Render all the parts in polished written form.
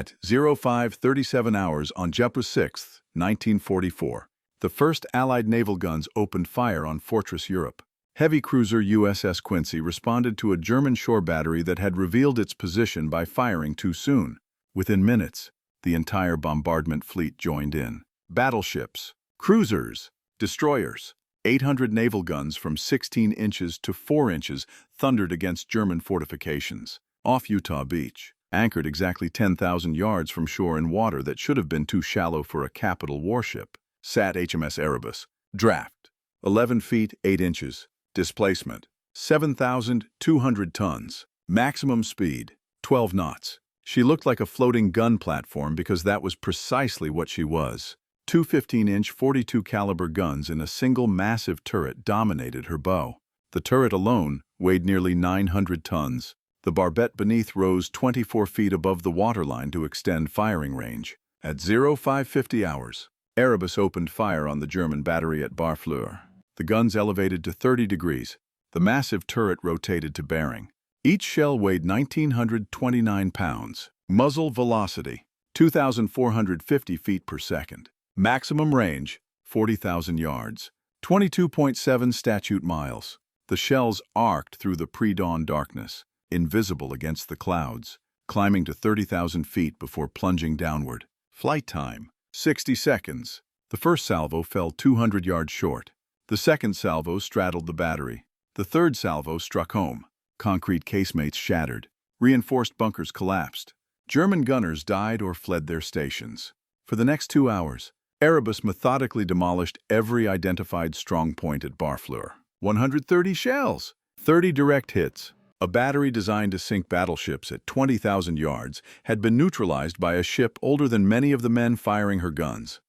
At 05:37 hours on January 6, 1944, the first Allied naval guns opened fire on Fortress Europe. Heavy cruiser USS Quincy responded to a German shore battery that had revealed its position by firing too soon. Within minutes, the entire bombardment fleet joined in. Battleships, cruisers, destroyers, 800 naval guns from 16 inches to 4 inches thundered against German fortifications. Off Utah Beach, anchored exactly 10,000 yards from shore in water that should have been too shallow for a capital warship, sat HMS Erebus. Draft, 11 feet 8 inches. Displacement, 7,200 tons. Maximum speed, 12 knots. She looked like a floating gun platform because that was precisely what she was. Two 15-inch 42 caliber guns in a single massive turret dominated her bow. The turret alone weighed nearly 900 tons. The barbette beneath rose 24 feet above the waterline to extend firing range. At 05:50 hours, Erebus opened fire on the German battery at Barfleur. The guns elevated to 30 degrees. The massive turret rotated to bearing. Each shell weighed 1,929 pounds. Muzzle velocity, 2,450 feet per second. Maximum range, 40,000 yards. 22.7 statute miles. The shells arced through the pre-dawn darkness, invisible against the clouds, climbing to 30,000 feet before plunging downward. Flight time, 60 seconds. The first salvo fell 200 yards short. The second salvo straddled the battery. The third salvo struck home. Concrete casemates shattered. Reinforced bunkers collapsed. German gunners died or fled their stations. For the next 2 hours, Erebus methodically demolished every identified strong point at Barfleur. 130 shells, 30 direct hits. A battery designed to sink battleships at 20,000 yards had been neutralized by a ship older than many of the men firing her guns.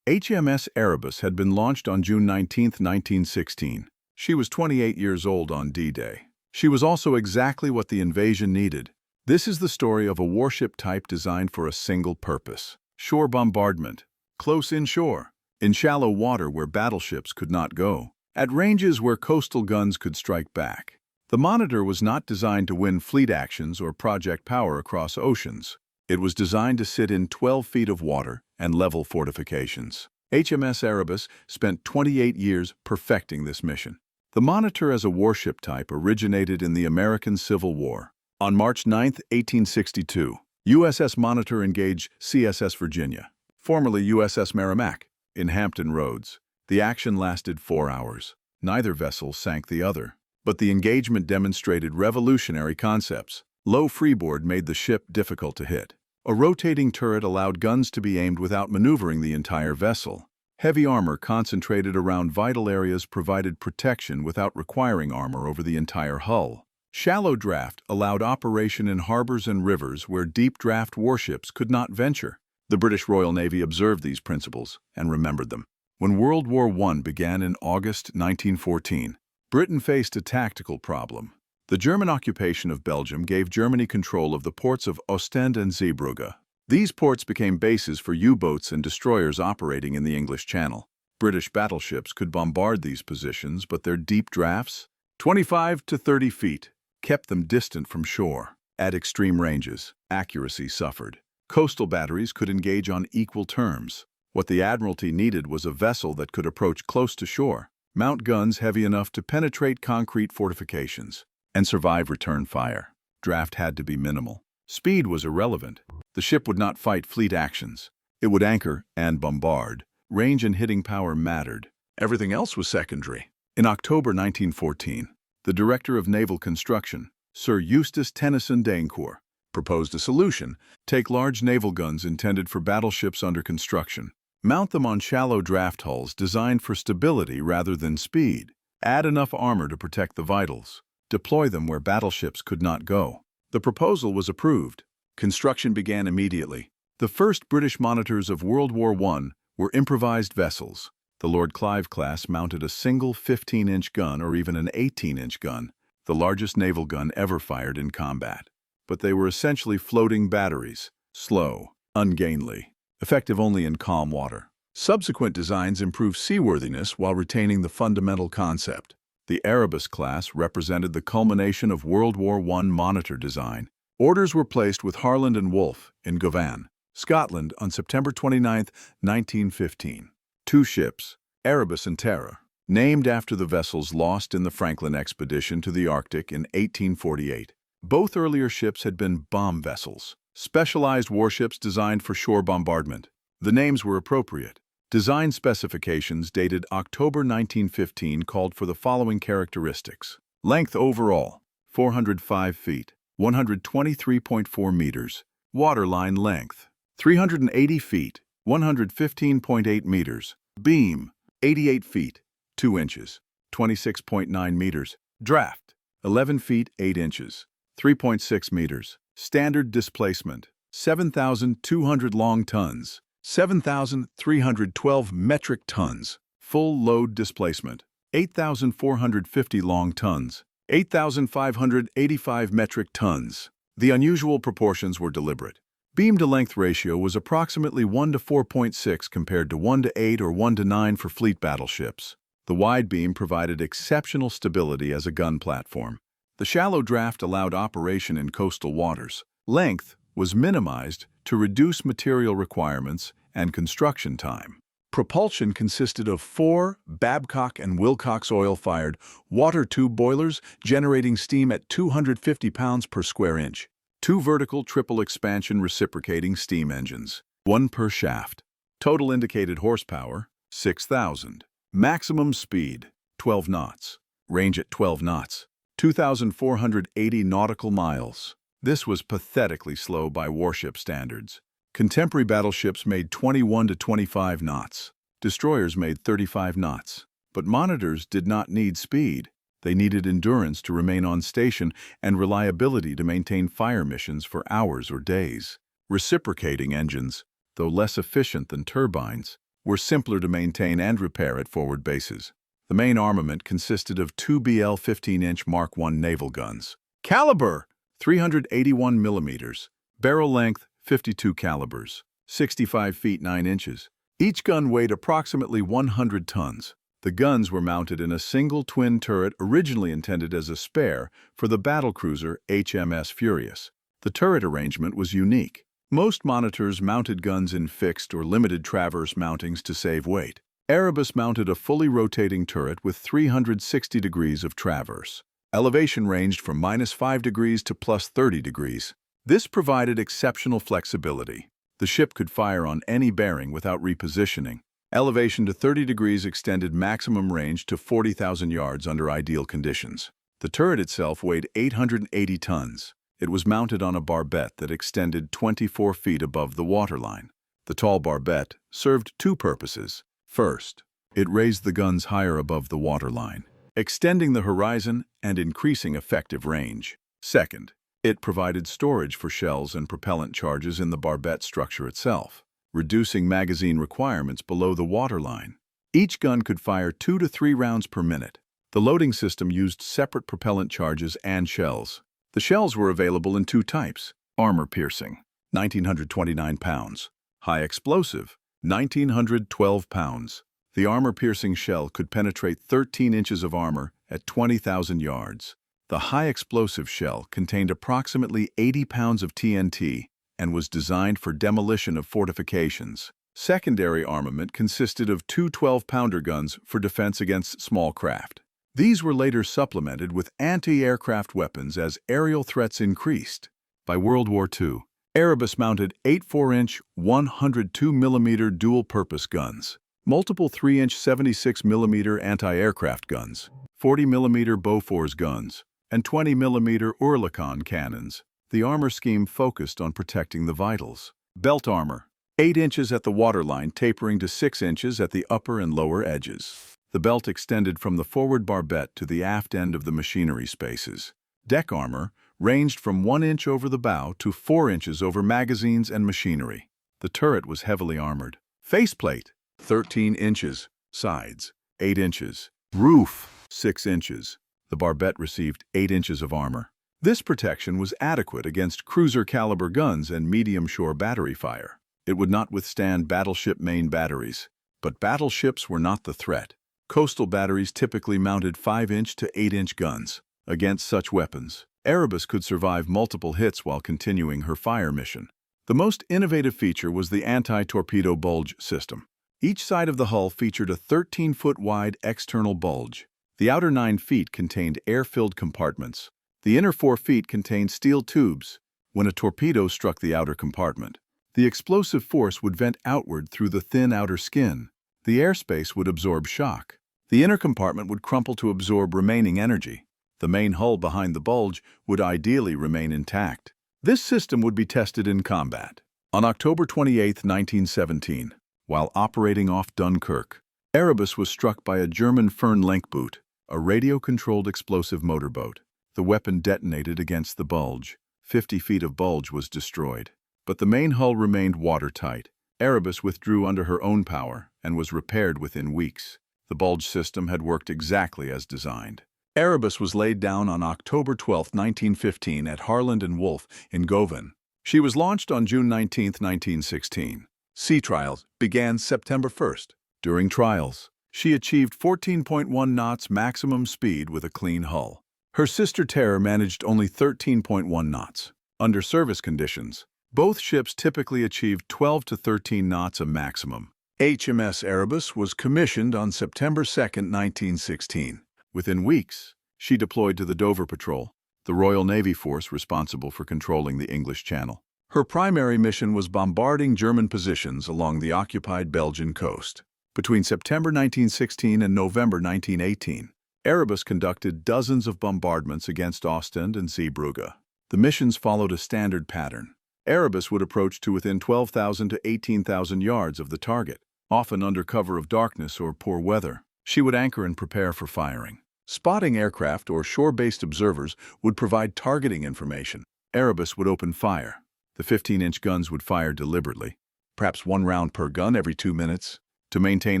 HMS Erebus had been launched on June 19, 1916. She was 28 years old on D-Day. She was also exactly what the invasion needed. This is the story of a warship type designed for a single purpose: shore bombardment, close inshore, in shallow water where battleships could not go, at ranges where coastal guns could strike back. The Monitor was not designed to win fleet actions or project power across oceans. It was designed to sit in 12 feet of water and level fortifications. HMS Erebus spent 28 years perfecting this mission. The Monitor as a warship type originated in the American Civil War. On March 9, 1862, USS Monitor engaged CSS Virginia, formerly USS Merrimack, in Hampton Roads. The action lasted 4 hours. Neither vessel sank the other, but the engagement demonstrated revolutionary concepts. Low freeboard made the ship difficult to hit. A rotating turret allowed guns to be aimed without maneuvering the entire vessel. Heavy armor concentrated around vital areas provided protection without requiring armor over the entire hull. Shallow draft allowed operation in harbors and rivers where deep draft warships could not venture. The British Royal Navy observed these principles and remembered them. When World War I began in August 1914, Britain faced a tactical problem. The German occupation of Belgium gave Germany control of the ports of Ostend and Zeebrugge. These ports became bases for U-boats and destroyers operating in the English Channel. British battleships could bombard these positions, but their deep drafts, 25 to 30 feet, kept them distant from shore. At extreme ranges, accuracy suffered. Coastal batteries could engage on equal terms. What the Admiralty needed was a vessel that could approach close to shore, mount guns heavy enough to penetrate concrete fortifications, and survive return fire. Draft had to be minimal. Speed was irrelevant. The ship would not fight fleet actions. It would anchor and bombard. Range and hitting power mattered. Everything else was secondary. In October 1914, the Director of Naval Construction, Sir Eustace Tennyson d'Eyncourt, proposed a solution: take large naval guns intended for battleships under construction, mount them on shallow draft hulls designed for stability rather than speed, add enough armor to protect the vitals, deploy them where battleships could not go. The proposal was approved. Construction began immediately. The first British monitors of World War I were improvised vessels. The Lord Clive class mounted a single 15-inch gun or even an 18-inch gun, the largest naval gun ever fired in combat. But they were essentially floating batteries, slow, ungainly, effective only in calm water. Subsequent designs improved seaworthiness while retaining the fundamental concept. The Erebus class represented the culmination of World War I monitor design. Orders were placed with Harland and Wolff in Govan, Scotland on September 29, 1915. Two ships, Erebus and Terror, named after the vessels lost in the Franklin expedition to the Arctic in 1848. Both earlier ships had been bomb vessels, specialized warships designed for shore bombardment. The names were appropriate. Design specifications dated October 1915 called for the following characteristics. Length overall, 405 feet, 123.4 meters. Waterline length, 380 feet, 115.8 meters. Beam, 88 feet, 2 inches, 26.9 meters. Draft, 11 feet, 8 inches, 3.6 meters. Standard displacement, 7,200 long tons, 7,312 metric tons. Full load displacement, 8,450 long tons, 8,585 metric tons. The unusual proportions were deliberate. Beam-to-length ratio was approximately 1 to 4.6 compared to 1 to 8 or 1 to 9 for fleet battleships. The wide beam provided exceptional stability as a gun platform. The shallow draft allowed operation in coastal waters. Length was minimized to reduce material requirements and construction time. Propulsion consisted of 4 Babcock and Wilcox oil-fired water tube boilers generating steam at 250 pounds per square inch. 2 vertical triple-expansion reciprocating steam engines, 1 per shaft. Total indicated horsepower, 6,000. Maximum speed, 12 knots. Range at 12 knots, 2,480 nautical miles. This was pathetically slow by warship standards. Contemporary battleships made 21 to 25 knots. Destroyers made 35 knots. But monitors did not need speed. They needed endurance to remain on station and reliability to maintain fire missions for hours or days. Reciprocating engines, though less efficient than turbines, were simpler to maintain and repair at forward bases. The main armament consisted of 2 BL 15-inch Mark I naval guns. Caliber, 381 millimeters. Barrel length, 52 calibers. 65 feet 9 inches. Each gun weighed approximately 100 tons. The guns were mounted in a single twin turret originally intended as a spare for the battlecruiser HMS Furious. The turret arrangement was unique. Most monitors mounted guns in fixed or limited traverse mountings to save weight. Erebus mounted a fully rotating turret with 360 degrees of traverse. Elevation ranged from -5 degrees to +30 degrees. This provided exceptional flexibility. The ship could fire on any bearing without repositioning. Elevation to 30 degrees extended maximum range to 40,000 yards under ideal conditions. The turret itself weighed 880 tons. It was mounted on a barbette that extended 24 feet above the waterline. The tall barbette served 2 purposes. First, it raised the guns higher above the waterline, extending the horizon and increasing effective range. Second, it provided storage for shells and propellant charges in the barbette structure itself, reducing magazine requirements below the waterline. Each gun could fire 2 to 3 rounds per minute. The loading system used separate propellant charges and shells. The shells were available in 2 types: armor-piercing, 1,929 pounds; high-explosive, 1,912 pounds. The armor-piercing shell could penetrate 13 inches of armor at 20,000 yards. The high-explosive shell contained approximately 80 pounds of TNT and was designed for demolition of fortifications. Secondary armament consisted of 2 12-pounder guns for defense against small craft. These were later supplemented with anti-aircraft weapons as aerial threats increased. By World War II, Erebus mounted 8 4-inch, 102mm dual-purpose guns, multiple 3-inch 76mm anti-aircraft guns, 40mm Bofors guns, and 20mm Oerlikon cannons. The armor scheme focused on protecting the vitals. Belt armor, 8 inches at the waterline tapering to 6 inches at the upper and lower edges. The belt extended from the forward barbette to the aft end of the machinery spaces. Deck armor ranged from 1 inch over the bow to 4 inches over magazines and machinery. The turret was heavily armored. Faceplate, 13 inches. Sides, 8 inches. Roof, 6 inches. The barbette received 8 inches of armor. This protection was adequate against cruiser-caliber guns and medium-shore battery fire. It would not withstand battleship main batteries. But battleships were not the threat. Coastal batteries typically mounted 5-inch to 8-inch guns. Against such weapons, Erebus could survive multiple hits while continuing her fire mission. The most innovative feature was the anti-torpedo bulge system. Each side of the hull featured a 13-foot wide external bulge. The outer 9 feet contained air-filled compartments. The inner 4 feet contained steel tubes. When a torpedo struck the outer compartment, the explosive force would vent outward through the thin outer skin. The airspace would absorb shock. The inner compartment would crumple to absorb remaining energy. The main hull behind the bulge would ideally remain intact. This system would be tested in combat. On October 28, 1917, while operating off Dunkirk, Erebus was struck by a German Fernlenkboot, a radio-controlled explosive motorboat. The weapon detonated against the bulge. 50 feet of bulge was destroyed. But the main hull remained watertight. Erebus withdrew under her own power and was repaired within weeks. The bulge system had worked exactly as designed. Erebus was laid down on October 12, 1915 at Harland and Wolff in Govan. She was launched on June 19, 1916. Sea trials began September 1st. During trials, she achieved 14.1 knots maximum speed with a clean hull. Her sister Terror managed only 13.1 knots. Under service conditions, both ships typically achieved 12 to 13 knots a maximum. HMS Erebus was commissioned on September 2, 1916. Within weeks, she deployed to the Dover Patrol, the Royal Navy force responsible for controlling the English Channel. Her primary mission was bombarding German positions along the occupied Belgian coast. Between September 1916 and November 1918, Erebus conducted dozens of bombardments against Ostend and Zeebrugge. The missions followed a standard pattern. Erebus would approach to within 12,000 to 18,000 yards of the target, often under cover of darkness or poor weather. She would anchor and prepare for firing. Spotting aircraft or shore-based observers would provide targeting information. Erebus would open fire. The 15-inch guns would fire deliberately, perhaps 1 round per gun every 2 minutes. To maintain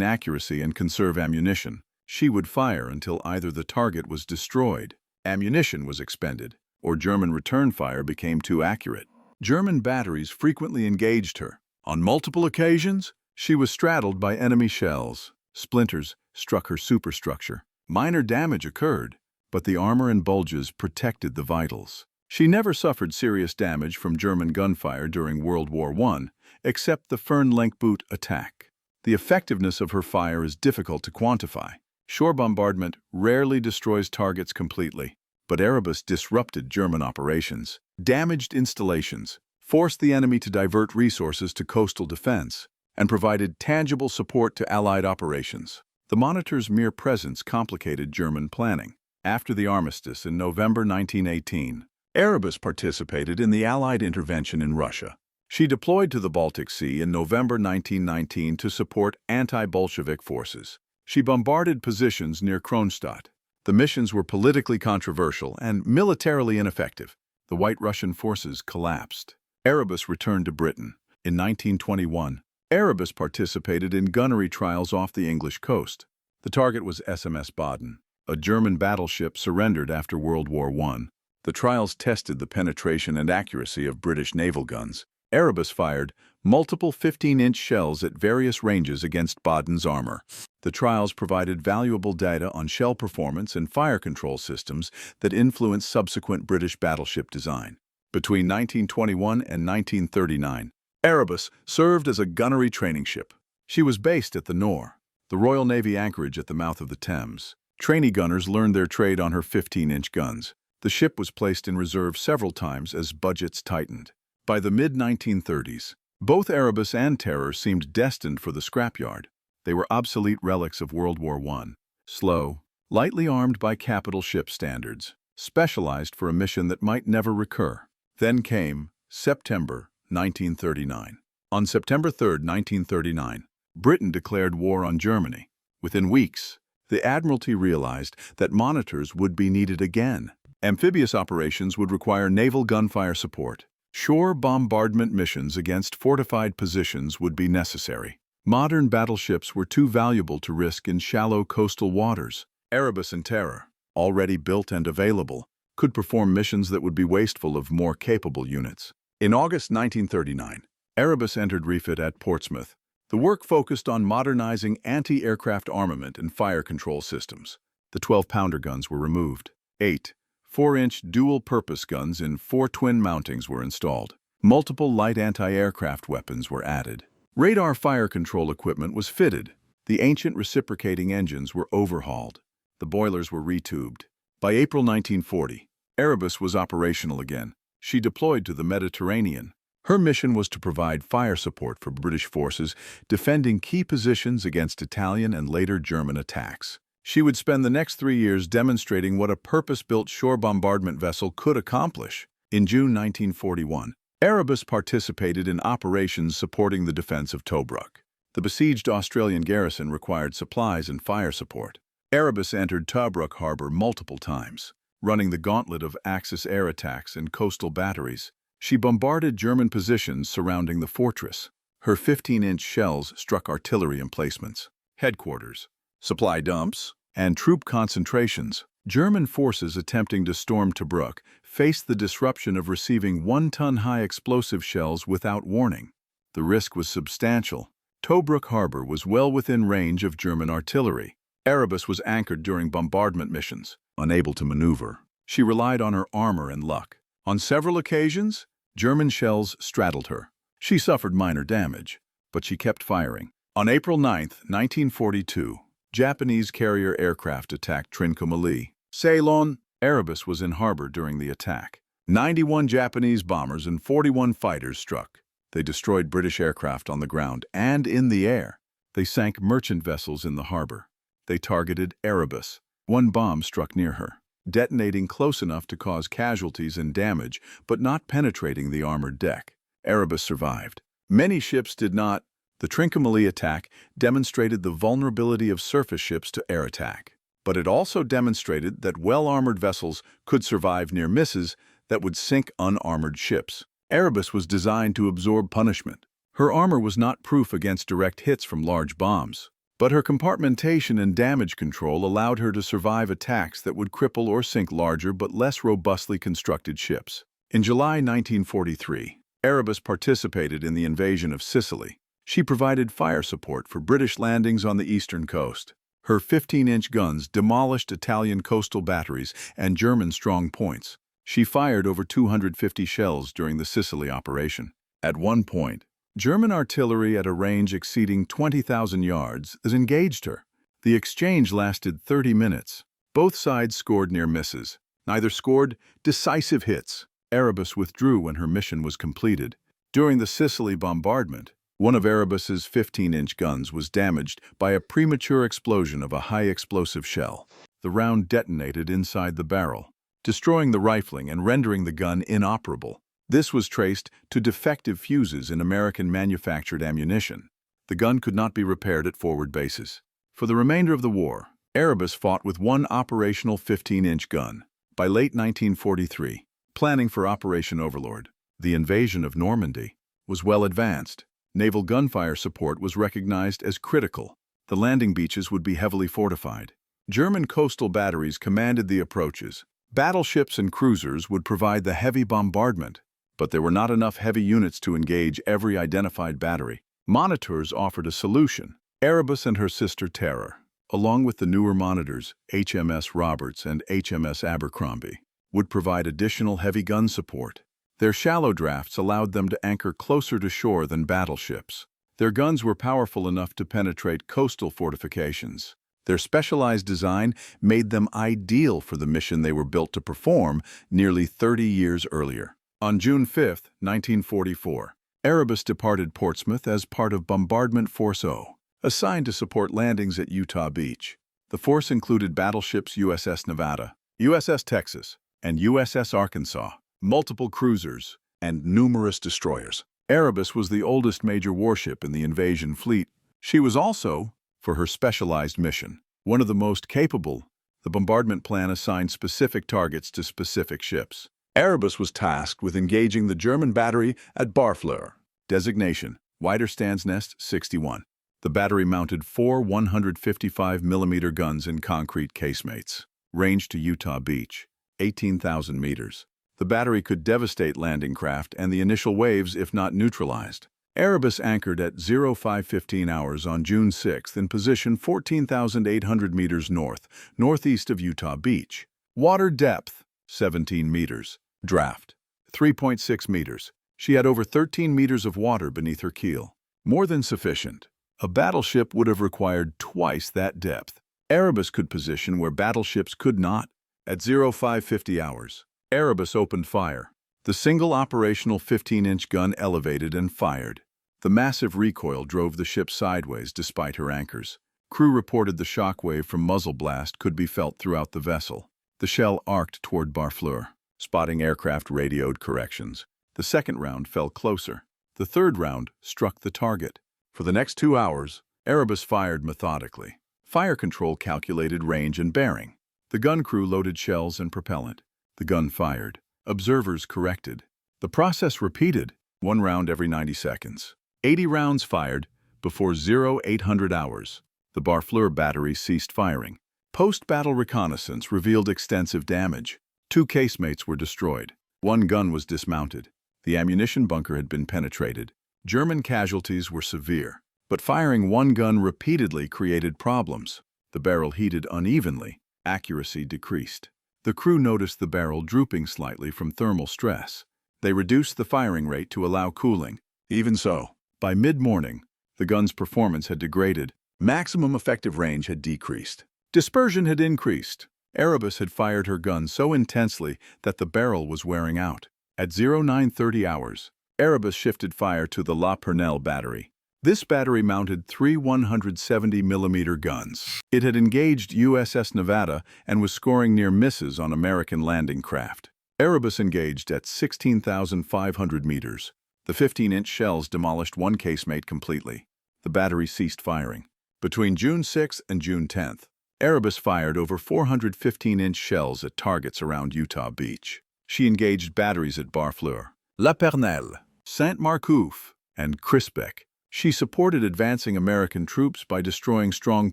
accuracy and conserve ammunition, she would fire until either the target was destroyed, ammunition was expended, or German return fire became too accurate. German batteries frequently engaged her. On multiple occasions, she was straddled by enemy shells. Splinters struck her superstructure. Minor damage occurred, but the armor and bulges protected the vitals. She never suffered serious damage from German gunfire during World War I, except the Fernlenkboot attack. The effectiveness of her fire is difficult to quantify. Shore bombardment rarely destroys targets completely, but Erebus disrupted German operations, damaged installations, forced the enemy to divert resources to coastal defense, and provided tangible support to Allied operations. The Monitor's mere presence complicated German planning. After the armistice in November 1918, Erebus participated in the Allied intervention in Russia. She deployed to the Baltic Sea in November 1919 to support anti-Bolshevik forces. She bombarded positions near Kronstadt. The missions were politically controversial and militarily ineffective. The White Russian forces collapsed. Erebus returned to Britain. In 1921, Erebus participated in gunnery trials off the English coast. The target was HMS Baden, a German battleship surrendered after World War I. The trials tested the penetration and accuracy of British naval guns. Erebus fired multiple 15-inch shells at various ranges against Baden's armor. The trials provided valuable data on shell performance and fire control systems that influenced subsequent British battleship design. Between 1921 and 1939, Erebus served as a gunnery training ship. She was based at the Nore, the Royal Navy anchorage at the mouth of the Thames. Trainee gunners learned their trade on her 15-inch guns. The ship was placed in reserve several times as budgets tightened. By the mid-1930s, both Erebus and Terror seemed destined for the scrapyard. They were obsolete relics of World War I, slow, lightly armed by capital ship standards, specialized for a mission that might never recur. Then came September 1939. On September 3, 1939, Britain declared war on Germany. Within weeks, the Admiralty realized that monitors would be needed again. Amphibious operations would require naval gunfire support. Shore bombardment missions against fortified positions would be necessary. Modern battleships were too valuable to risk in shallow coastal waters. Erebus and Terror, already built and available, could perform missions that would be wasteful of more capable units. In August 1939, Erebus entered refit at Portsmouth. The work focused on modernizing anti-aircraft armament and fire control systems. The 12-pounder guns were removed. 8 4-inch dual-purpose guns in 4 twin mountings were installed. Multiple light anti-aircraft weapons were added. Radar fire control equipment was fitted. The ancient reciprocating engines were overhauled. The boilers were retubed. By April 1940, Erebus was operational again. She deployed to the Mediterranean. Her mission was to provide fire support for British forces, defending key positions against Italian and later German attacks. She would spend the next 3 years demonstrating what a purpose-built shore bombardment vessel could accomplish. In June 1941, Erebus participated in operations supporting the defense of Tobruk. The besieged Australian garrison required supplies and fire support. Erebus entered Tobruk harbor multiple times, running the gauntlet of Axis air attacks and coastal batteries. She bombarded German positions surrounding the fortress. Her 15-inch shells struck artillery emplacements, headquarters, supply dumps, and troop concentrations. German forces attempting to storm Tobruk faced the disruption of receiving 1-ton high explosive shells without warning. The risk was substantial. Tobruk harbor was well within range of German artillery. Erebus was anchored during bombardment missions. Unable to maneuver, she relied on her armor and luck. On several occasions, German shells straddled her. She suffered minor damage, but she kept firing. On April 9, 1942, Japanese carrier aircraft attacked Trincomalee, Ceylon. Erebus was in harbor during the attack. 91 Japanese bombers and 41 fighters struck. They destroyed British aircraft on the ground and in the air. They sank merchant vessels in the harbor. They targeted Erebus. 1 bomb struck near her, detonating close enough to cause casualties and damage, but not penetrating the armored deck. Erebus survived. Many ships did not. The Trincomalee attack demonstrated the vulnerability of surface ships to air attack, but it also demonstrated that well-armored vessels could survive near misses that would sink unarmored ships. Erebus was designed to absorb punishment. Her armor was not proof against direct hits from large bombs, but her compartmentation and damage control allowed her to survive attacks that would cripple or sink larger but less robustly constructed ships. In July 1943, Erebus participated in the invasion of Sicily. She provided fire support for British landings on the eastern coast. Her 15-inch guns demolished Italian coastal batteries and German strong points. She fired over 250 shells during the Sicily operation. At one point, German artillery at a range exceeding 20,000 yards engaged her. The exchange lasted 30 minutes. Both sides scored near misses. Neither scored decisive hits. Erebus withdrew when her mission was completed. During the Sicily bombardment, one of Erebus's 15-inch guns was damaged by a premature explosion of a high-explosive shell. The round detonated inside the barrel, destroying the rifling and rendering the gun inoperable. This was traced to defective fuses in American-manufactured ammunition. The gun could not be repaired at forward bases. For the remainder of the war, Erebus fought with 1 operational 15-inch gun. By late 1943, planning for Operation Overlord, the invasion of Normandy, was well advanced. Naval gunfire support was recognized as critical. The landing beaches would be heavily fortified. German coastal batteries commanded the approaches. Battleships and cruisers would provide the heavy bombardment, but there were not enough heavy units to engage every identified battery. Monitors offered a solution. Erebus and her sister Terror, along with the newer monitors HMS Roberts and HMS Abercrombie, would provide additional heavy gun support. Their shallow drafts allowed them to anchor closer to shore than battleships. Their guns were powerful enough to penetrate coastal fortifications. Their specialized design made them ideal for the mission they were built to perform nearly 30 years earlier. On June 5, 1944, Erebus departed Portsmouth as part of Bombardment Force O, assigned to support landings at Utah Beach. The force included battleships USS Nevada, USS Texas, and USS Arkansas, multiple cruisers, and numerous destroyers. Erebus was the oldest major warship in the invasion fleet. She was also, for her specialized mission, one of the most capable. The bombardment plan assigned specific targets to specific ships. Erebus was tasked with engaging the German battery at Barfleur. Designation: Widerstandsnest 61. The battery mounted 4 155mm guns in concrete casemates. Range to Utah Beach, 18,000 meters. The battery could devastate landing craft and the initial waves if not neutralized. Erebus anchored at 0515 hours on June 6 in position 14,800 meters northeast of Utah Beach. Water depth, 17 meters. Draft, 3.6 meters. She had over 13 meters of water beneath her keel. More than sufficient. A battleship would have required twice that depth. Erebus could position where battleships could not. At 0550 hours, Erebus opened fire. The single operational 15-inch gun elevated and fired. The massive recoil drove the ship sideways despite her anchors. Crew reported the shockwave from muzzle blast could be felt throughout the vessel. The shell arced toward Barfleur. Spotting aircraft radioed corrections. The second round fell closer. The third round struck the target. For the next 2 hours, Erebus fired methodically. Fire control calculated range and bearing. The gun crew loaded shells and propellant. The gun fired. Observers corrected. The process repeated, 1 round every 90 seconds. 80 rounds fired before 0800 hours. The Barfleur battery ceased firing. Post-battle reconnaissance revealed extensive damage. 2 casemates were destroyed. 1 gun was dismounted. The ammunition bunker had been penetrated. German casualties were severe, but firing 1 gun repeatedly created problems. The barrel heated unevenly. Accuracy decreased. The crew noticed the barrel drooping slightly from thermal stress. They reduced the firing rate to allow cooling. Even so, by mid-morning, the gun's performance had degraded. Maximum effective range had decreased. Dispersion had increased. Erebus had fired her gun so intensely that the barrel was wearing out. At 0930 hours, Erebus shifted fire to the La Pernelle battery. This battery mounted 3 170mm guns. It had engaged USS Nevada and was scoring near misses on American landing craft. Erebus engaged at 16,500 meters. The 15-inch shells demolished 1 casemate completely. The battery ceased firing. Between June 6 and June 10th, Erebus fired over 400 15-inch shells at targets around Utah Beach. She engaged batteries at Barfleur, La Pernelle, Saint-Marcouf, and Crisbec. She supported advancing American troops by destroying strong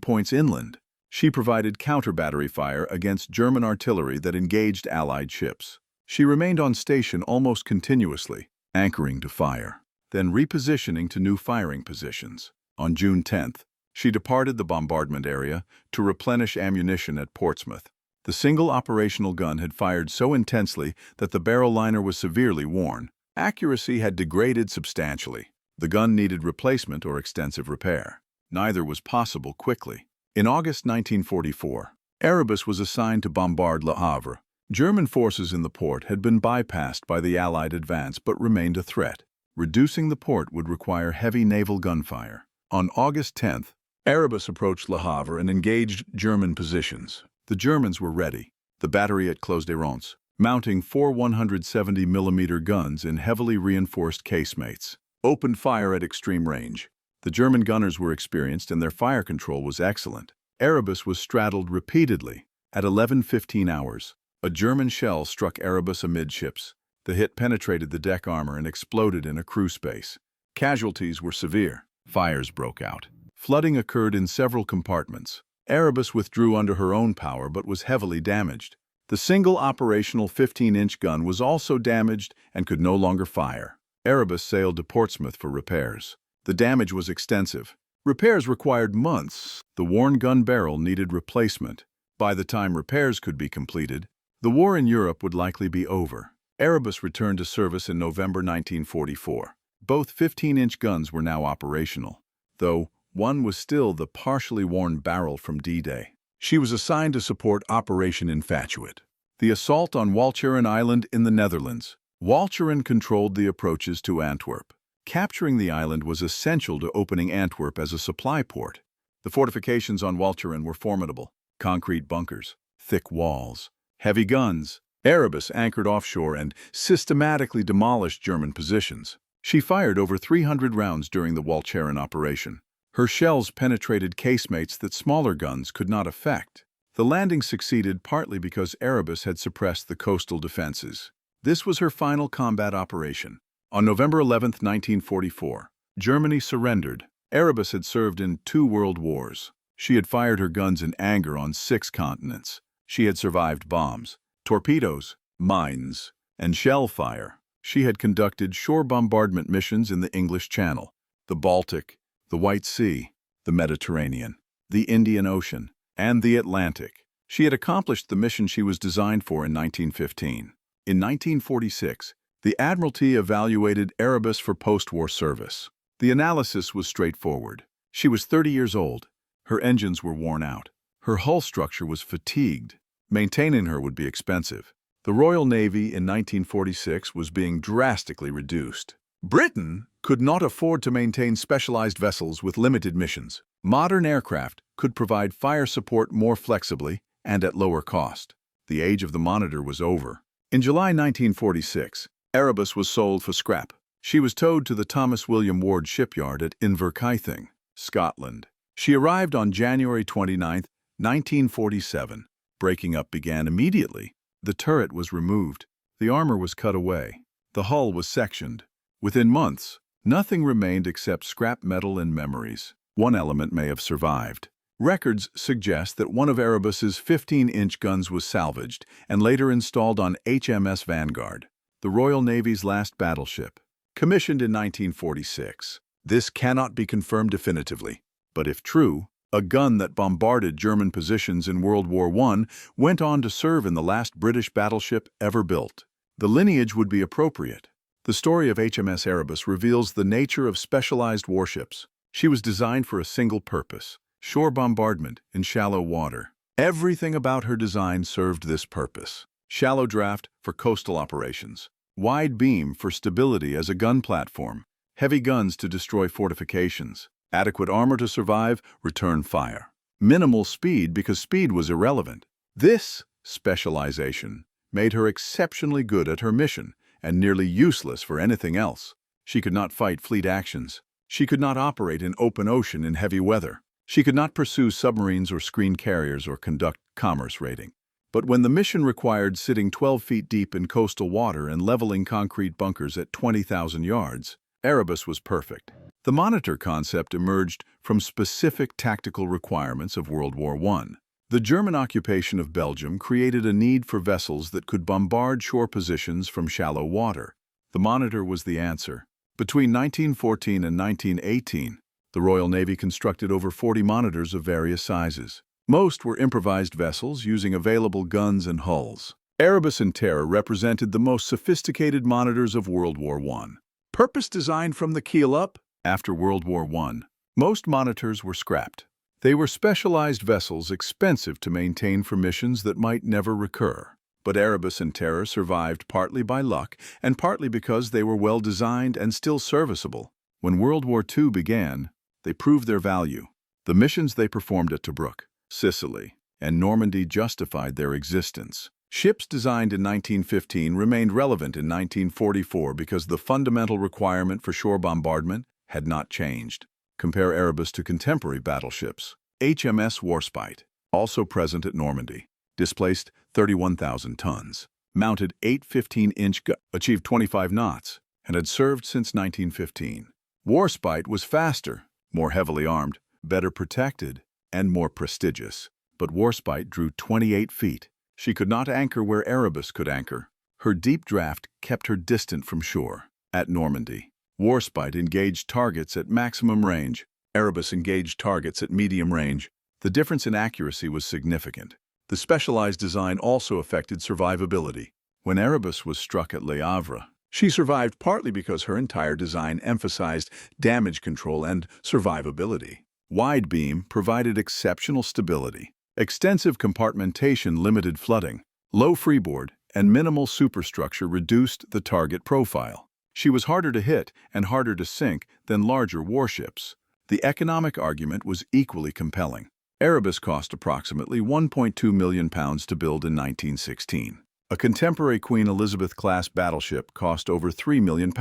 points inland. She provided counter-battery fire against German artillery that engaged Allied ships. She remained on station almost continuously, anchoring to fire, then repositioning to new firing positions. On June 10th, she departed the bombardment area to replenish ammunition at Portsmouth. The single operational gun had fired so intensely that the barrel liner was severely worn. Accuracy had degraded substantially. The gun needed replacement or extensive repair. Neither was possible quickly. In August 1944, Erebus was assigned to bombard Le Havre. German forces in the port had been bypassed by the Allied advance but remained a threat. Reducing the port would require heavy naval gunfire. On August 10th, Erebus approached Le Havre and engaged German positions. The Germans were ready. The battery at Clos des Ronces, mounting 4 170mm guns in heavily reinforced casemates, opened fire at extreme range. The German gunners were experienced and their fire control was excellent. Erebus was straddled repeatedly. At 11:15 hours, a German shell struck Erebus amidships. The hit penetrated the deck armor and exploded in a crew space. Casualties were severe. Fires broke out. Flooding occurred in several compartments. Erebus withdrew under her own power but was heavily damaged. The single operational 15-inch gun was also damaged and could no longer fire. Erebus sailed to Portsmouth for repairs. The damage was extensive. Repairs required months. The worn gun barrel needed replacement. By the time repairs could be completed, the war in Europe would likely be over. Erebus returned to service in November 1944. Both 15-inch guns were now operational, though one was still the partially worn barrel from D-Day. She was assigned to support Operation Infatuate, the assault on Walcheren Island in the Netherlands. Walcheren controlled the approaches to Antwerp. Capturing the island was essential to opening Antwerp as a supply port. The fortifications on Walcheren were formidable. Concrete bunkers, thick walls, heavy guns. Erebus anchored offshore and systematically demolished German positions. She fired over 300 rounds during the Walcheren operation. Her shells penetrated casemates that smaller guns could not affect. The landing succeeded partly because Erebus had suppressed the coastal defenses. This was her final combat operation. On November 11, 1944, Germany surrendered. Erebus had served in 2 world wars. She had fired her guns in anger on 6 continents. She had survived bombs, torpedoes, mines, and shell fire. She had conducted shore bombardment missions in the English Channel, the Baltic, the White Sea, the Mediterranean, the Indian Ocean, and the Atlantic. She had accomplished the mission she was designed for in 1915. In 1946, the Admiralty evaluated Erebus for post-war service. The analysis was straightforward. She was 30 years old. Her engines were worn out. Her hull structure was fatigued. Maintaining her would be expensive. The Royal Navy in 1946 was being drastically reduced. Britain could not afford to maintain specialized vessels with limited missions. Modern aircraft could provide fire support more flexibly and at lower cost. The age of the Monitor was over. In July 1946, Erebus was sold for scrap. She was towed to the Thomas William Ward shipyard at Inverkeithing, Scotland. She arrived on January 29, 1947. Breaking up began immediately. The turret was removed. The armor was cut away. The hull was sectioned. Within months, nothing remained except scrap metal and memories. One element may have survived. Records suggest that one of Erebus's 15-inch guns was salvaged and later installed on HMS Vanguard, the Royal Navy's last battleship, commissioned in 1946. This cannot be confirmed definitively, but if true, a gun that bombarded German positions in World War I went on to serve in the last British battleship ever built. The lineage would be appropriate. The story of HMS Erebus reveals the nature of specialized warships. She was designed for a single purpose: shore bombardment in shallow water. Everything about her design served this purpose. Shallow draft for coastal operations. Wide beam for stability as a gun platform. Heavy guns to destroy fortifications. Adequate armor to survive, return fire. Minimal speed because speed was irrelevant. This specialization made her exceptionally good at her mission and nearly useless for anything else. She could not fight fleet actions. She could not operate in open ocean in heavy weather. She could not pursue submarines or screen carriers or conduct commerce raiding. But when the mission required sitting 12 feet deep in coastal water and leveling concrete bunkers at 20,000 yards, Erebus was perfect. The Monitor concept emerged from specific tactical requirements of World War I. The German occupation of Belgium created a need for vessels that could bombard shore positions from shallow water. The Monitor was the answer. Between 1914 and 1918, the Royal Navy constructed over 40 Monitors of various sizes. Most were improvised vessels using available guns and hulls. Erebus and Terror represented the most sophisticated Monitors of World War I. Purpose designed from the keel up. After World War I, most Monitors were scrapped. They were specialized vessels expensive to maintain for missions that might never recur. But Erebus and Terror survived partly by luck and partly because they were well designed and still serviceable. When World War II began, they proved their value. The missions they performed at Tobruk, Sicily, and Normandy justified their existence. Ships designed in 1915 remained relevant in 1944 because the fundamental requirement for shore bombardment had not changed. Compare Erebus to contemporary battleships. HMS Warspite, also present at Normandy, displaced 31,000 tons, mounted 8 15-inch guns, achieved 25 knots, and had served since 1915. Warspite was faster, more heavily armed, better protected, and more prestigious. But Warspite drew 28 feet. She could not anchor where Erebus could anchor. Her deep draft kept her distant from shore. At Normandy, Warspite engaged targets at maximum range. Erebus engaged targets at medium range. The difference in accuracy was significant. The specialized design also affected survivability. When Erebus was struck at Le Havre, she survived partly because her entire design emphasized damage control and survivability. Wide beam provided exceptional stability. Extensive compartmentation limited flooding. Low freeboard and minimal superstructure reduced the target profile. She was harder to hit and harder to sink than larger warships. The economic argument was equally compelling. Erebus cost approximately £1.2 million to build in 1916. A contemporary Queen Elizabeth-class battleship cost over £3 million.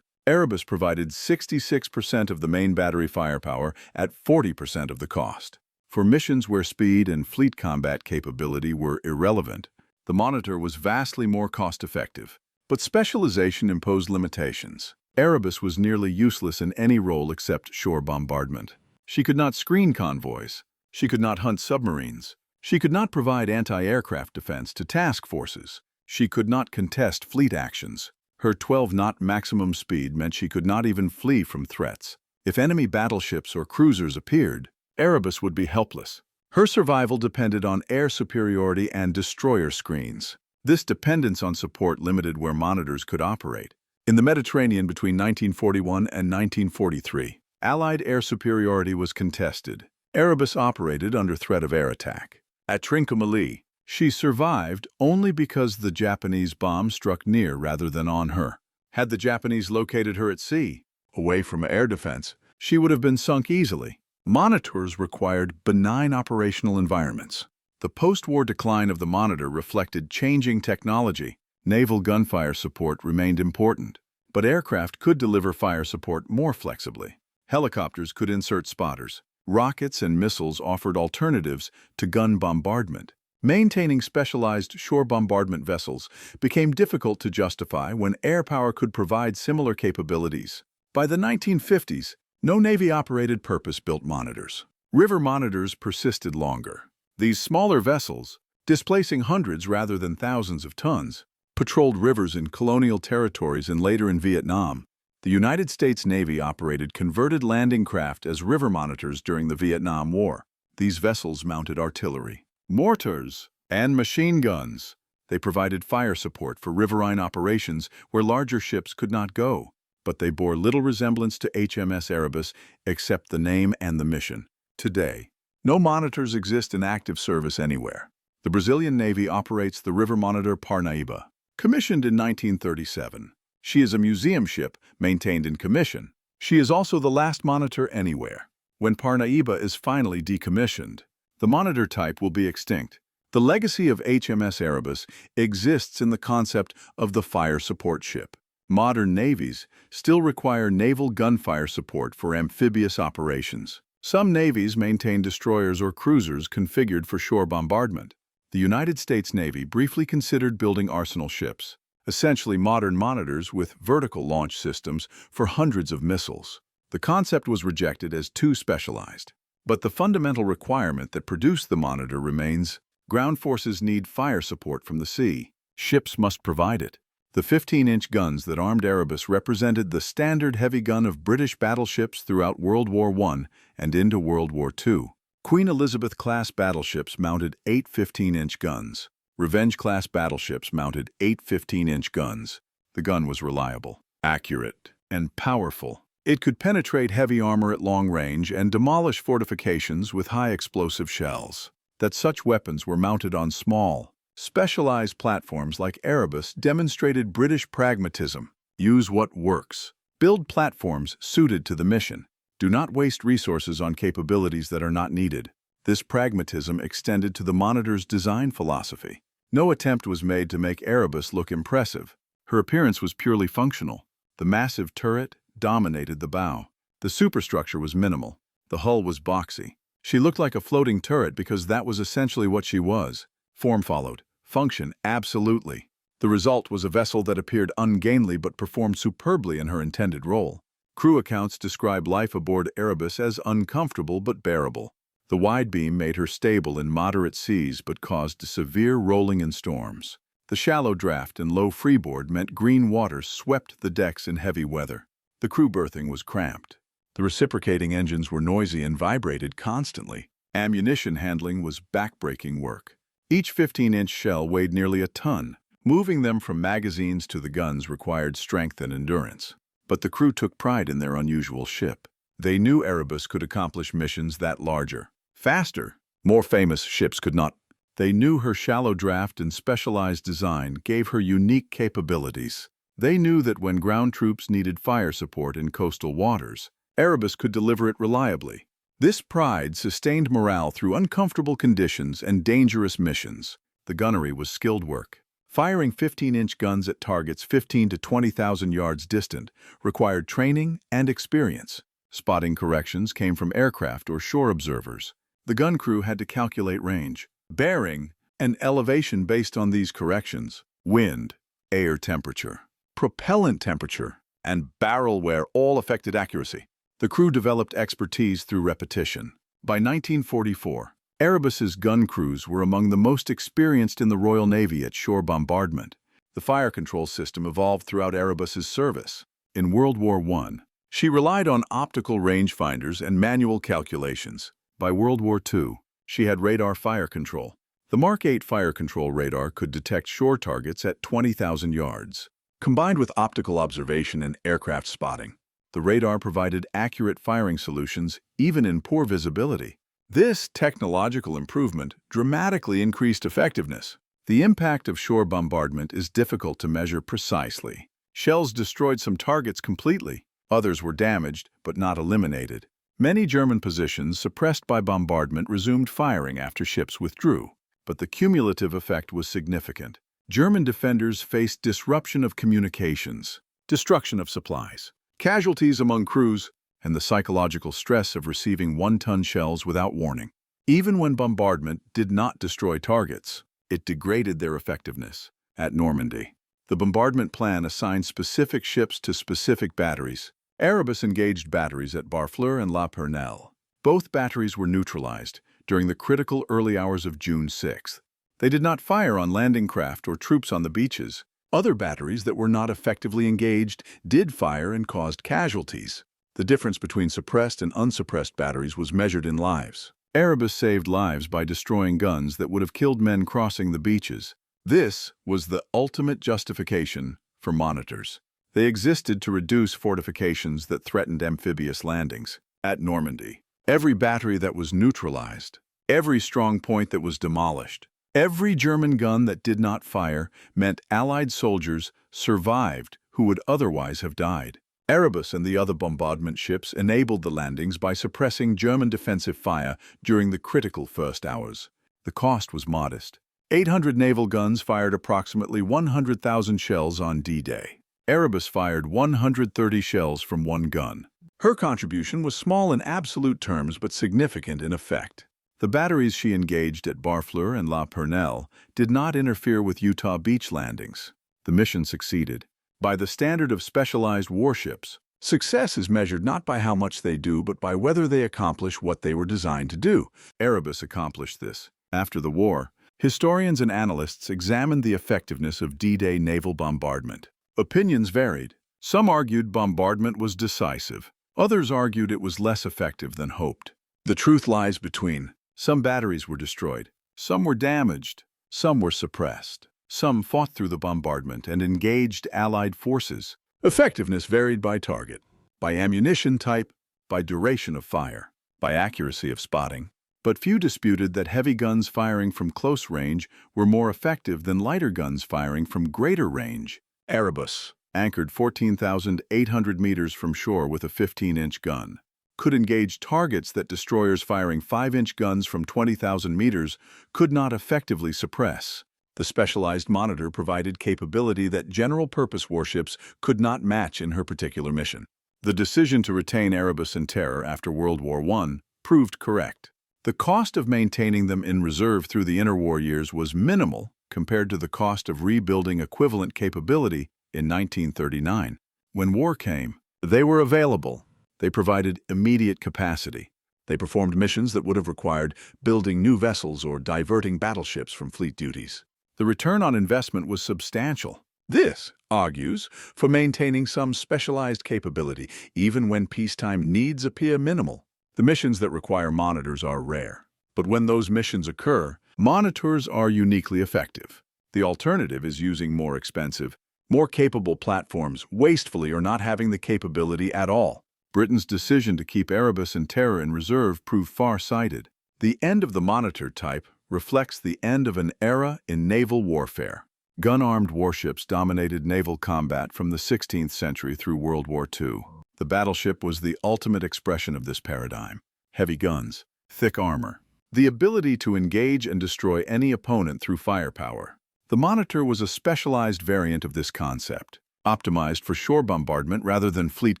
Erebus provided 66% of the main battery firepower at 40% of the cost. For missions where speed and fleet combat capability were irrelevant, the Monitor was vastly more cost-effective. But specialization imposed limitations. Erebus was nearly useless in any role except shore bombardment. She could not screen convoys. She could not hunt submarines. She could not provide anti-aircraft defense to task forces. She could not contest fleet actions. Her 12-knot maximum speed meant she could not even flee from threats. If enemy battleships or cruisers appeared, Erebus would be helpless. Her survival depended on air superiority and destroyer screens. This dependence on support limited where monitors could operate. In the Mediterranean between 1941 and 1943, Allied air superiority was contested. Erebus operated under threat of air attack. At Trincomalee, she survived only because the Japanese bomb struck near rather than on her. Had the Japanese located her at sea, away from air defense, she would have been sunk easily. Monitors required benign operational environments. The post-war decline of the Monitor reflected changing technology. Naval gunfire support remained important, but aircraft could deliver fire support more flexibly. Helicopters could insert spotters. Rockets and missiles offered alternatives to gun bombardment. Maintaining specialized shore bombardment vessels became difficult to justify when air power could provide similar capabilities. By the 1950s, no Navy-operated purpose-built monitors. River monitors persisted longer. These smaller vessels, displacing hundreds rather than thousands of tons, patrolled rivers in colonial territories and later in Vietnam. The United States Navy operated converted landing craft as river monitors during the Vietnam War. These vessels mounted artillery, mortars, and machine guns. They provided fire support for riverine operations where larger ships could not go, but they bore little resemblance to HMS Erebus except the name and the mission. Today, no monitors exist in active service anywhere. The Brazilian Navy operates the river monitor Parnaíba, commissioned in 1937. She is a museum ship maintained in commission. She is also the last monitor anywhere. When Parnaíba is finally decommissioned, the monitor type will be extinct. The legacy of HMS Erebus exists in the concept of the fire support ship. Modern navies still require naval gunfire support for amphibious operations. Some navies maintain destroyers or cruisers configured for shore bombardment. The United States Navy briefly considered building arsenal ships, essentially modern monitors with vertical launch systems for hundreds of missiles. The concept was rejected as too specialized. But the fundamental requirement that produced the monitor remains: ground forces need fire support from the sea. Ships must provide it. The 15-inch guns that armed Erebus represented the standard heavy gun of British battleships throughout World War I and into World War II. Queen Elizabeth-class battleships mounted 8 15-inch guns. Revenge-class battleships mounted 8 15-inch guns. The gun was reliable, accurate, and powerful. It could penetrate heavy armor at long range and demolish fortifications with high explosive shells. That such weapons were mounted on small, specialized platforms like Erebus demonstrated British pragmatism. Use what works. Build platforms suited to the mission. Do not waste resources on capabilities that are not needed. This pragmatism extended to the monitor's design philosophy. No attempt was made to make Erebus look impressive. Her appearance was purely functional. The massive turret dominated the bow. The superstructure was minimal. The hull was boxy. She looked like a floating turret because that was essentially what she was. Form followed. Function, absolutely. The result was a vessel that appeared ungainly but performed superbly in her intended role. Crew accounts describe life aboard Erebus as uncomfortable but bearable. The wide beam made her stable in moderate seas but caused severe rolling in storms. The shallow draft and low freeboard meant green water swept the decks in heavy weather. The crew berthing was cramped. The reciprocating engines were noisy and vibrated constantly. Ammunition handling was backbreaking work. Each 15-inch shell weighed nearly a ton. Moving them from magazines to the guns required strength and endurance. But the crew took pride in their unusual ship. They knew Erebus could accomplish missions that larger. Faster. More famous ships could not. They knew her shallow draft and specialized design gave her unique capabilities. They knew that when ground troops needed fire support in coastal waters, Erebus could deliver it reliably. This pride sustained morale through uncomfortable conditions and dangerous missions. The gunnery was skilled work. Firing 15-inch guns at targets 15 to 20,000 yards distant required training and experience. Spotting corrections came from aircraft or shore observers. The gun crew had to calculate range, bearing, and elevation based on these corrections: wind, air temperature, propellant temperature, and barrel wear all affected accuracy. The crew developed expertise through repetition. By 1944, Erebus's gun crews were among the most experienced in the Royal Navy at shore bombardment. The fire control system evolved throughout Erebus's service. In World War I, she relied on optical rangefinders and manual calculations. By World War II, She had radar fire control. The Mark 8 fire control radar could detect shore targets at 20,000 yards. Combined with optical observation and aircraft spotting, the radar provided accurate firing solutions even in poor visibility. This technological improvement dramatically increased effectiveness. The impact of shore bombardment is difficult to measure precisely. Shells destroyed some targets completely. Others were damaged, but not eliminated. Many German positions suppressed by bombardment resumed firing after ships withdrew, but the cumulative effect was significant. German defenders faced disruption of communications, destruction of supplies, casualties among crews, and the psychological stress of receiving one-ton shells without warning. Even when bombardment did not destroy targets, it degraded their effectiveness. At Normandy, the bombardment plan assigned specific ships to specific batteries. Erebus engaged batteries at Barfleur and La Pernelle. Both batteries were neutralized during the critical early hours of June 6th. They did not fire on landing craft or troops on the beaches. Other batteries that were not effectively engaged did fire and caused casualties. The difference between suppressed and unsuppressed batteries was measured in lives. Erebus saved lives by destroying guns that would have killed men crossing the beaches. This was the ultimate justification for monitors. They existed to reduce fortifications that threatened amphibious landings. At Normandy, every battery that was neutralized, every strong point that was demolished, every German gun that did not fire meant Allied soldiers survived who would otherwise have died. Erebus and the other bombardment ships enabled the landings by suppressing German defensive fire during the critical first hours. The cost was modest. 800 naval guns fired approximately 100,000 shells on D-Day. Erebus fired 130 shells from one gun. Her contribution was small in absolute terms but significant in effect. The batteries she engaged at Barfleur and La Pernelle did not interfere with Utah beach landings. The mission succeeded. By the standard of specialized warships, success is measured not by how much they do but by whether they accomplish what they were designed to do. Erebus accomplished this. After the war, historians and analysts examined the effectiveness of D-Day naval bombardment. Opinions varied. Some argued bombardment was decisive. Others argued it was less effective than hoped. The truth lies between. Some batteries were destroyed. Some were damaged. Some were suppressed. Some fought through the bombardment and engaged Allied forces. Effectiveness varied by target, by ammunition type, by duration of fire, by accuracy of spotting. But few disputed that heavy guns firing from close range were more effective than lighter guns firing from greater range. Erebus, anchored 14,800 meters from shore with a 15-inch gun, could engage targets that destroyers firing 5-inch guns from 20,000 meters could not effectively suppress. The specialized monitor provided capability that general-purpose warships could not match in her particular mission. The decision to retain Erebus and Terror after World War I proved correct. The cost of maintaining them in reserve through the interwar years was minimal compared to the cost of rebuilding equivalent capability in 1939. When war came, they were available. They provided immediate capacity. They performed missions that would have required building new vessels or diverting battleships from fleet duties. The return on investment was substantial. This argues for maintaining some specialized capability, even when peacetime needs appear minimal. The missions that require monitors are rare. But when those missions occur, monitors are uniquely effective. The alternative is using more expensive, more capable platforms wastefully or not having the capability at all. Britain's decision to keep Erebus and Terror in reserve proved far-sighted. The end of the monitor type reflects the end of an era in naval warfare. Gun-armed warships dominated naval combat from the 16th century through World War II. The battleship was the ultimate expression of this paradigm. Heavy guns, thick armor, the ability to engage and destroy any opponent through firepower. The monitor was a specialized variant of this concept, optimized for shore bombardment rather than fleet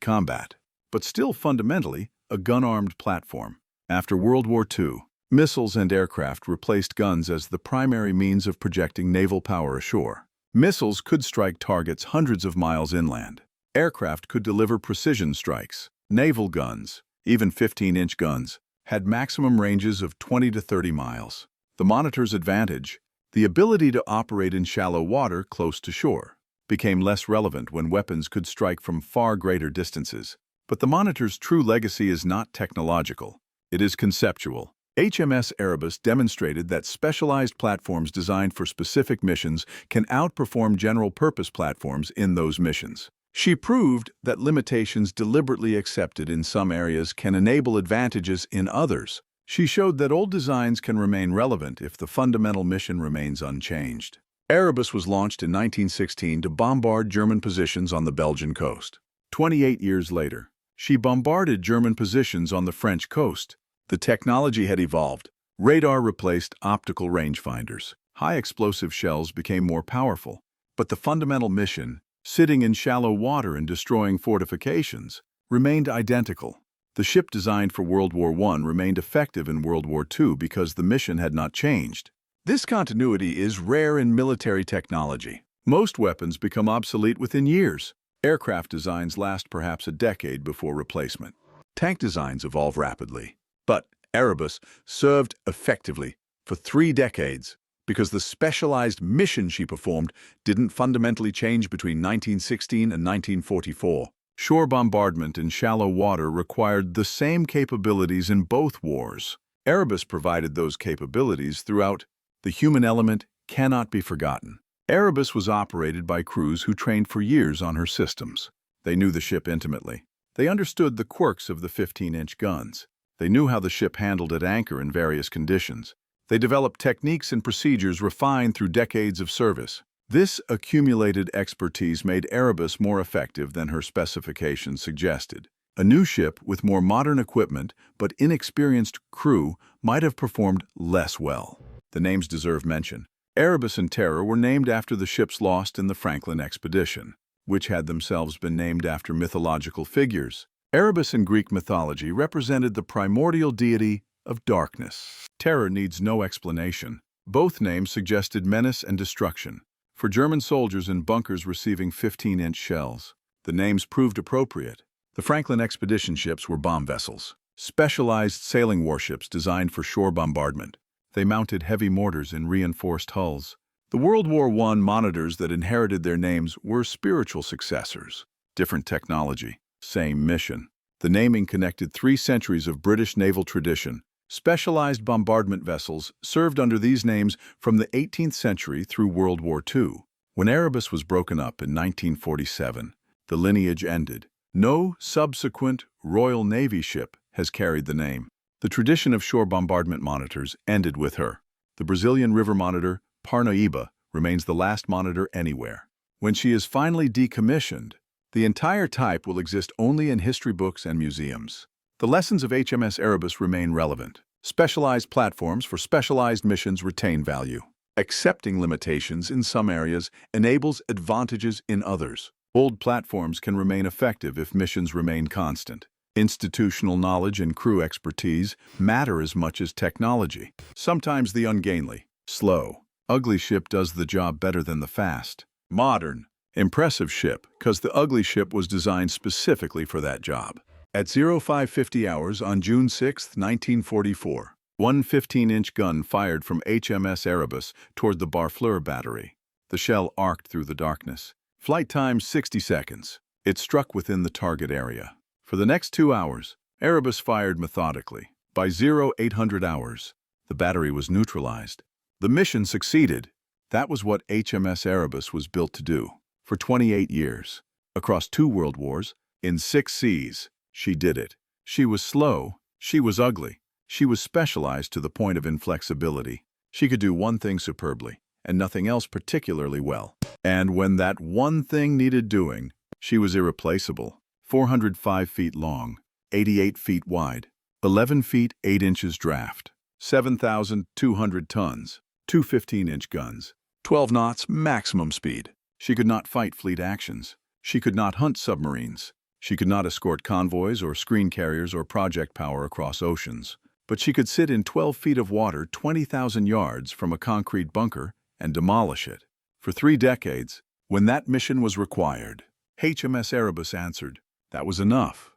combat, but still fundamentally a gun-armed platform. After World War II, missiles and aircraft replaced guns as the primary means of projecting naval power ashore. Missiles could strike targets hundreds of miles inland. Aircraft could deliver precision strikes. Naval guns, even 15-inch guns, had maximum ranges of 20 to 30 miles. The monitor's advantage, the ability to operate in shallow water close to shore, became less relevant when weapons could strike from far greater distances. But the monitor's true legacy is not technological. It is conceptual. HMS Erebus demonstrated that specialized platforms designed for specific missions can outperform general-purpose platforms in those missions. She proved that limitations deliberately accepted in some areas can enable advantages in others. She showed that old designs can remain relevant if the fundamental mission remains unchanged. Erebus was launched in 1916 to bombard German positions on the Belgian coast. 28 years later, she bombarded German positions on the French coast. The technology had evolved. Radar replaced optical rangefinders. High-explosive shells became more powerful. But the fundamental mission, sitting in shallow water and destroying fortifications, remained identical. The ship designed for World War I remained effective in World War II because the mission had not changed. This continuity is rare in military technology. Most weapons become obsolete within years. Aircraft designs last perhaps a decade before replacement. Tank designs evolve rapidly. But Erebus served effectively for 3 decades because the specialized mission she performed didn't fundamentally change between 1916 and 1944. Shore bombardment in shallow water required the same capabilities in both wars. Erebus provided those capabilities throughout. The human element cannot be forgotten. Erebus was operated by crews who trained for years on her systems. They knew the ship intimately. They understood the quirks of the 15-inch guns. They knew how the ship handled at anchor in various conditions. They developed techniques and procedures refined through decades of service. This accumulated expertise made Erebus more effective than her specifications suggested. A new ship with more modern equipment but inexperienced crew might have performed less well. The names deserve mention. Erebus and Terror were named after the ships lost in the Franklin expedition, which had themselves been named after mythological figures. Erebus in Greek mythology represented the primordial deity of darkness. Terror needs no explanation. Both names suggested menace and destruction. For German soldiers in bunkers receiving 15-inch shells, the names proved appropriate. The Franklin expedition ships were bomb vessels, specialized sailing warships designed for shore bombardment. They mounted heavy mortars in reinforced hulls. The World War I monitors that inherited their names were spiritual successors. Different technology, same mission. The naming connected 3 centuries of British naval tradition. Specialized bombardment vessels served under these names from the 18th century through World War II. When Erebus was broken up in 1947, the lineage ended. No subsequent Royal Navy ship has carried the name. The tradition of shore bombardment monitors ended with her. The Brazilian river monitor, Parnaíba, remains the last monitor anywhere. When she is finally decommissioned, the entire type will exist only in history books and museums. The lessons of HMS Erebus remain relevant. Specialized platforms for specialized missions retain value. Accepting limitations in some areas enables advantages in others. Old platforms can remain effective if missions remain constant. Institutional knowledge and crew expertise matter as much as technology. Sometimes the ungainly, slow, ugly ship does the job better than the fast, modern, impressive ship, because the ugly ship was designed specifically for that job. At 0550 hours on June 6, 1944, one 15-inch gun fired from HMS Erebus toward the Barfleur battery. The shell arced through the darkness. Flight time 60 seconds. It struck within the target area. For the next 2 hours, Erebus fired methodically. By 0800 hours, the battery was neutralized. The mission succeeded. That was what HMS Erebus was built to do. For 28 years, across 2 world wars, in 6 seas, she did it. She was slow, she was ugly, she was specialized to the point of inflexibility. She could do one thing superbly, and nothing else particularly well. And when that one thing needed doing, she was irreplaceable. 405 feet long, 88 feet wide, 11 feet 8 inches draft, 7,200 tons, 2 15-inch guns, 12 knots maximum speed. She could not fight fleet actions. She could not hunt submarines. She could not escort convoys or screen carriers or project power across oceans. But she could sit in 12 feet of water 20,000 yards from a concrete bunker and demolish it. For 3 decades, when that mission was required, HMS Erebus answered. That was enough.